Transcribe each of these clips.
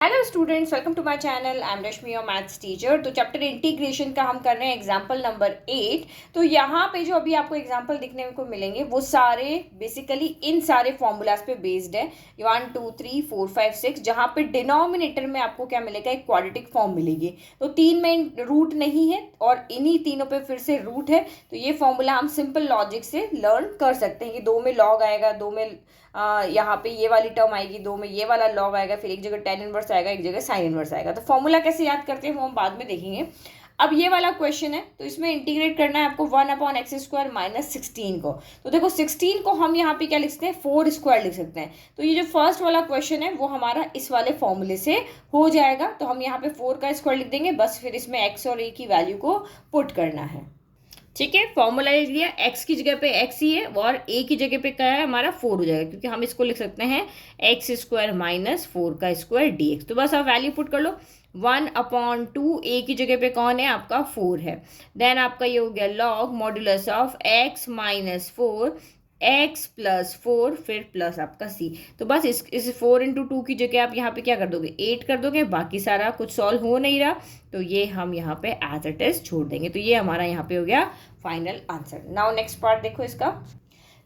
Hello students, welcome to my channel. I am Rashmi, your maths teacher. तो chapter integration का हम कर रहे हैं एग्जांपल नंबर 8। तो यहाँ पे जो अभी आपको एग्जांपल दिखने को मिलेंगे वो सारे बेसिकली इन सारे फॉर्मूलाज पे बेस्ड है। 1 2 3 4 5 6, जहाँ पे डिनोमिनेटर में आपको क्या मिलेगा, एक क्वाड्रेटिक फॉर्म मिलेगी। तो तीन में रूट नहीं है और इन्हीं तीनों पे फिर से रूट है। तो ये फॉर्मूला हम सिंपल लॉजिक से लर्न कर सकते हैं कि दो में लॉग आएगा, दो में यहाँ पे ये वाली टर्म आएगी, दो में ये वाला लॉग आएगा, फिर एक जगह टेन इनवर्स आएगा, एक जगह साइन इनवर्स आएगा। तो फॉर्मूला कैसे याद करते हैं वो हम बाद में देखेंगे। अब ये वाला क्वेश्चन है तो इसमें इंटीग्रेट करना है आपको 1/x² माइनस 16 को। तो देखो 16 को हम यहाँ पे क्या लिख सकते हैं, 4² लिख सकते हैं। तो ये जो फर्स्ट वाला क्वेश्चन है वो हमारा इस वाले फॉर्मूले से हो जाएगा। तो हम यहाँ पे 4 का स्क्वायर लिख देंगे, बस फिर इसमें x और a की वैल्यू को पुट करना है। ठीक है, फॉर्मूला लिया, x की जगह पे x ही है और a की जगह पे क्या है हमारा 4 हो जाएगा, क्योंकि हम इसको लिख सकते हैं x² माइनस 4 का स्क्वायर dx। तो बस आप वैल्यू पुट कर लो। 1/2 a की जगह पे कौन है आपका 4 है। देन आपका ये हो गया log modulus of x minus 4 x plus 4 फिर प्लस आपका c। तो बस इस 4 × 2 की जगह आप यहाँ पे क्या कर दोगे, 8 कर दोगे। बाकी सारा कुछ सॉल्व हो नहीं रहा तो ये हम यहाँ पे एज इट इज छोड़ देंगे। तो ये हमारा यहाँ पे हो गया final answer. Now next part देखो इसका।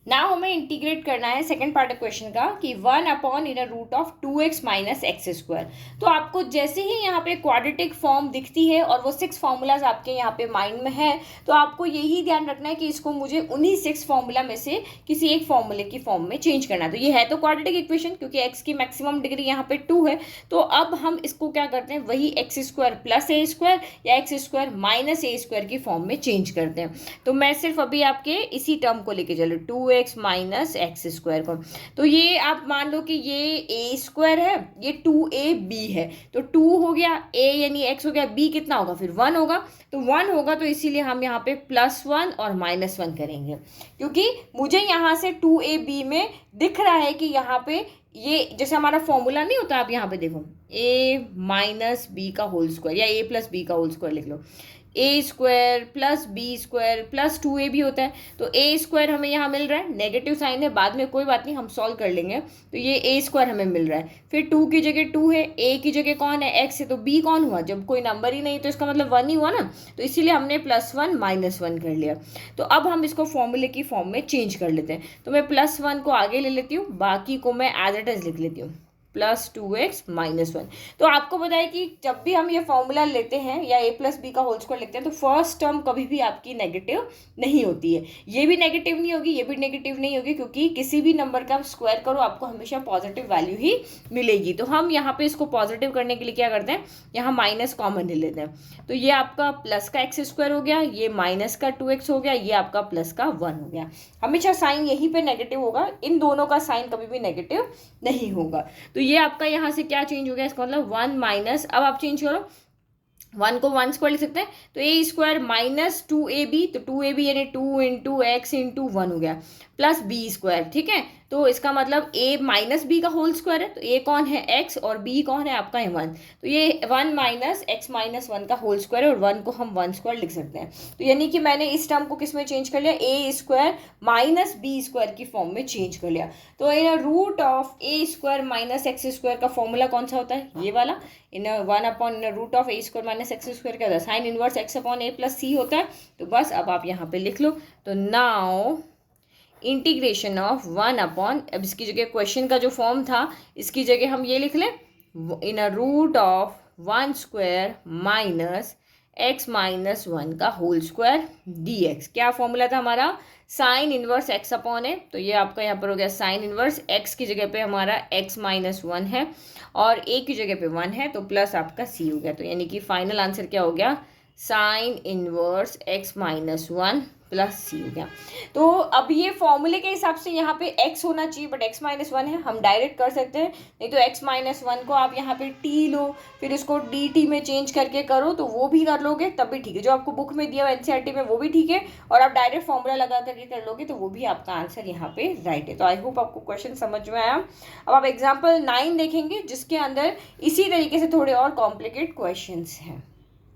नाउ हमें इंटीग्रेट करना है सेकंड पार्ट क्वेश्चन का कि 1/√2x माइनस x²। तो आपको जैसे ही यहाँ पे क्वाड्रेटिक फॉर्म दिखती है और वो 6 फॉर्मूलाज आपके यहाँ पे माइंड में है, तो आपको यही ध्यान रखना है कि इसको मुझे उन्हीं 6 फॉर्मूला में से किसी एक फॉर्मूले की फॉर्म में चेंज करना है। तो ये है तो क्वाड्रेटिक इक्वेशन, क्योंकि x की मैक्सिमम डिग्री यहाँ पे 2 है। तो अब हम इसको क्या करते हैं, वही x² प्लस a² या x² माइनस a² की फॉर्म में चेंज करते हैं। तो मैं सिर्फ अभी आपके इसी टर्म को लेके चलो 2x माइनस x² को। तो ये आप मान लो कि ये a² है, ये 2ab है। तो 2 हो गया, a यानी x हो गया, b कितना होगा फिर 1 होगा। तो 1 होगा तो इसीलिए हम यहाँ पे +1 और -1 करेंगे, क्योंकि मुझे यहाँ से 2ab में दिख रहा है कि यहाँ पे ये जैसे हमारा फॉर्मूला नहीं होता, आप यहाँ पे देखो a माइनस बी का होल स्क्वायर या a प्लस बी का होल स्क्वायर लिख लो। a² plus b² plus 2ab होता है। तो a² हमें यहाँ मिल रहा है, नेगेटिव साइन है, बाद में कोई बात नहीं हम सॉल्व कर लेंगे। तो ये a² हमें मिल रहा है, फिर 2 की जगह 2 है, a की जगह कौन है x है, तो b कौन हुआ, जब कोई नंबर ही नहीं तो इसका मतलब 1 ही हुआ ना। तो इसीलिए हमने +1 -1 कर लिया। तो अब हम इसको फॉर्मूले की फॉर्म में चेंज कर लेते हैं। तो मैं +1 को आगे ले लेती हूँ, बाकी को मैं एज इट इज लिख लेती हूँ +2x -1। तो आपको पता है कि जब भी हम ये फॉर्मूला लेते हैं या a प्लस बी का होल स्क्वायर लिखते हैं तो फर्स्ट टर्म कभी भी आपकी नेगेटिव नहीं होती है। ये भी नेगेटिव नहीं होगी, ये भी नेगेटिव नहीं होगी, क्योंकि किसी भी नंबर का स्क्वायर करो आपको हमेशा पॉजिटिव वैल्यू ही मिलेगी। तो हम यहाँ पे इसको पॉजिटिव करने के लिए क्या करते हैं, यहाँ माइनस कॉमन ले लेते हैं। तो ये आपका प्लस का x² हो गया, ये माइनस का 2x हो गया, ये आपका प्लस का 1 हो गया। हमेशा साइन यहीं पे नेगेटिव होगा, इन दोनों का साइन कभी भी नेगेटिव नहीं होगा। तो ये आपका यहाँ से क्या चेंज हो गया, इसका मतलब 1 माइनस, अब आप चेंज करो 1 को 1² लिख सकते हैं। तो a² माइनस 2ab, तो 2ab यानी 2 × x × 1 हो गया, प्लस b²। ठीक है, तो इसका मतलब a माइनस बी का होल स्क्वायर है। तो a कौन है x और b कौन है आपका 1। तो ये 1 माइनस x माइनस 1 का होल स्क्वायर है और 1 को हम 1² लिख सकते हैं। तो यानी कि मैंने इस टर्म को किस में चेंज कर लिया, a² माइनस b² की फॉर्म में चेंज कर लिया। तो इन √a² माइनस x² का फॉर्मूला कौन सा होता है, ये वाला। इन √a² माइनस x² क्या होता है, sine inverse x/a plus c होता है। तो बस अब आप यहाँ पे लिख लो। तो नाउ इंटीग्रेशन ऑफ 1 अपॉन, अब इसकी जगह क्वेश्चन का जो फॉर्म था इसकी जगह हम ये लिख लें, इन √1² माइनस x माइनस 1 का होल स्क्वायर dx। क्या फॉर्मूला था हमारा, साइन इनवर्स x/a। तो ये आपका यहाँ पर हो गया साइन इनवर्स, x की जगह पे हमारा x माइनस 1 है और a की जगह पे 1 है, तो प्लस आपका c हो गया। तो यानी कि फाइनल आंसर क्या हो गया, sine inverse x minus 1 plus c हो गया। तो अब ये फॉर्मूले के हिसाब से यहाँ पे x होना चाहिए, बट x माइनस 1 है, हम डायरेक्ट कर सकते हैं। नहीं तो x माइनस 1 को आप यहाँ पे t लो, फिर इसको dt में चेंज करके करो तो वो भी कर लोगे तब भी ठीक है। जो आपको बुक में दिया हुआ NCERT में वो भी ठीक है, और आप डायरेक्ट फॉर्मूला लगा करके कर लोगे तो वो भी आपका आंसर यहाँ पे राइट है। तो आई होप आपको क्वेश्चन समझ में आया। अब आप एग्जाम्पल 9 देखेंगे जिसके अंदर इसी तरीके से थोड़े और कॉम्प्लिकेट क्वेश्चन हैं।